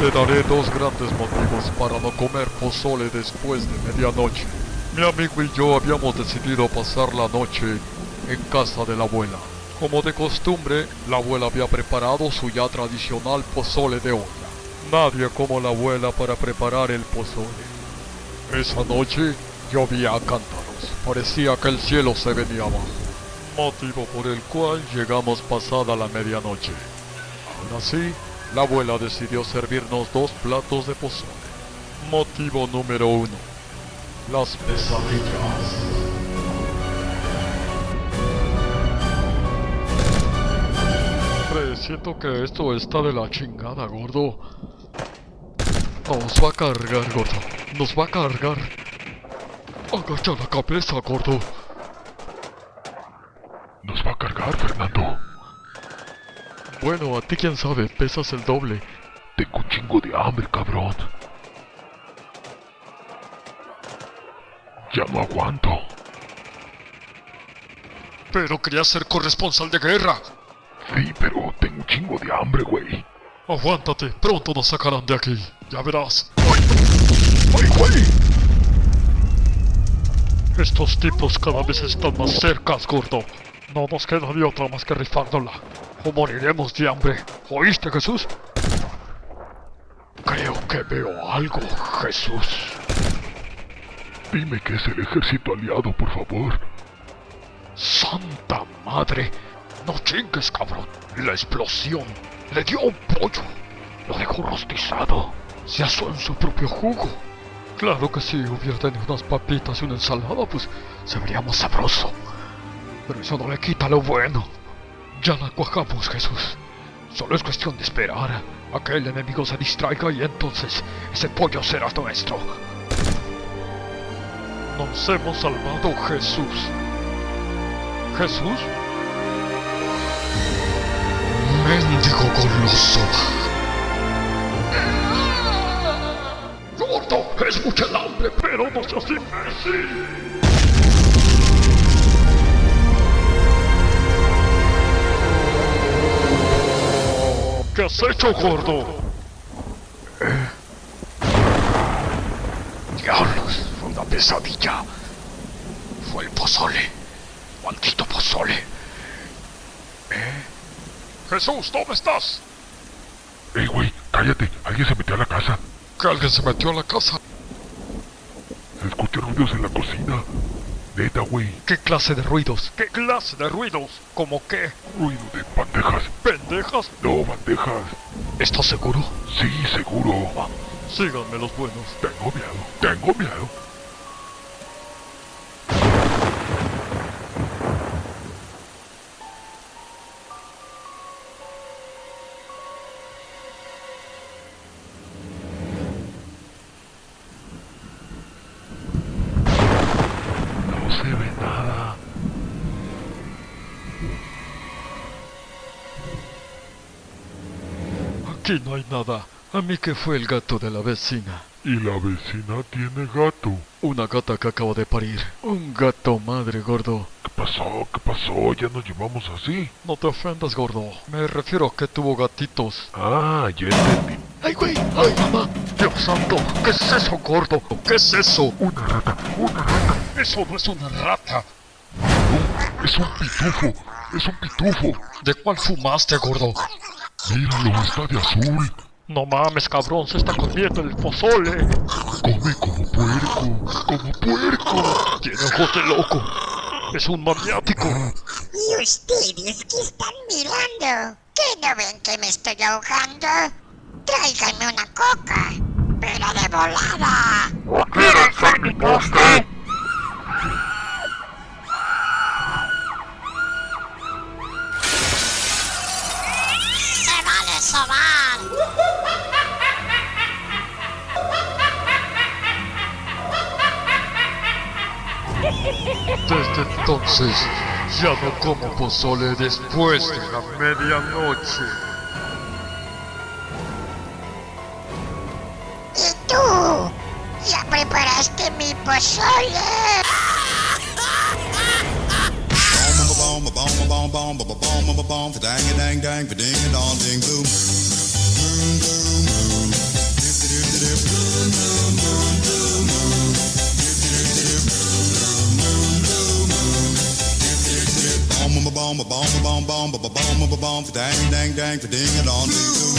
Te daré dos grandes motivos para no comer pozole después de medianoche. Mi amigo y yo habíamos decidido pasar la noche en casa de la abuela. Como de costumbre, la abuela había preparado su ya tradicional pozole de olla. Nadie como la abuela para preparar el pozole. Esa noche llovía a cántaros. Parecía que el cielo se venía abajo. Motivo por el cual llegamos pasada la medianoche. Aún así, la abuela decidió servirnos 2 platos de pozole. Motivo número 1. Las pesadillas. Siento que esto está de la chingada, gordo. Nos va a cargar, gordo. Nos va a cargar. Agacha la cabeza, gordo. ¿Nos va a cargar, Fernando? Bueno, a ti quién sabe, pesas el doble. Tengo un chingo de hambre, cabrón. Ya no aguanto. Pero quería ser corresponsal de guerra. Sí, pero tengo un chingo de hambre, güey. Aguántate, pronto nos sacarán de aquí. Ya verás. ¡Ay, güey! Estos tipos cada vez están más cerca, gordo. No nos queda de otra más que rifárnosla. O moriremos de hambre. ¿Oíste, Jesús? Creo que veo algo, Jesús. Dime que es el ejército aliado, por favor. ¡Santa madre! No chingues, cabrón. La explosión le dio un pollo. Lo dejó rostizado. Se asó en su propio jugo. Claro que si hubiera tenido unas papitas y una ensalada, pues se vería más sabroso. Pero eso no le quita lo bueno. Ya la cuajamos, Jesús. Solo es cuestión de esperar a que el enemigo se distraiga y entonces ese pollo será nuestro. Nos hemos salvado, Jesús. ¿Jesús? Mendigo goloso. Gordo, es mucha el hambre, pero no seas imbécil. ¿Qué has hecho, gordo? Diablos, fue una pesadilla. Fue el pozole. Maldito pozole. Jesús, ¿dónde estás? Ey, güey, cállate. Alguien se metió a la casa. ¿Que alguien se metió a la casa? Se escuchan ruidos en la cocina. Neta, güey. ¿Qué clase de ruidos? ¿Qué clase de ruidos? ¿Cómo qué? Ruido de bandejas. ¿Pendejas? No, bandejas. ¿Estás seguro? Sí, seguro. Síganme los buenos. Tengo miedo. Tengo miedo. No se ve nada. Aquí no hay nada. A mí que fue el gato de la vecina. Y la vecina tiene gato. Una gata que acaba de parir. Un gato madre, gordo. ¿Qué pasó? ¿Qué pasó? ¿Ya nos llevamos así? No te ofendas, gordo. Me refiero a que tuvo gatitos. Ah, ya entendí. ¡Ay, güey! ¡Ay, mamá! ¡Dios santo! ¿Qué es eso, gordo? ¿Qué es eso? Una rata, una rata. ¡Eso no es una rata! No, es un pitufo. Es un pitufo. ¿De cuál fumaste, gordo? Míralo, está de azul. No mames, cabrón, se está comiendo el pozole. Come como puerco, como puerco. Tiene ojos de loco. Es un maniático. ¿Y ustedes qué están mirando? ¿Qué no ven que me estoy ahogando? Tráiganme una coca, pero de volada. ¿Quieren ser mi postre? Se vale sobar. Desde entonces, ya no como pozole después de la medianoche. ¿Y tú? ¿Ya preparaste mi pozole? Boom, boom, boom, boom, boom, boom, boom, boom, boom, dang, dang, dang, ding, dong, ding, boom, boom, boom, boom. dong, dang, dang, dang, ding, dong, ding, doo.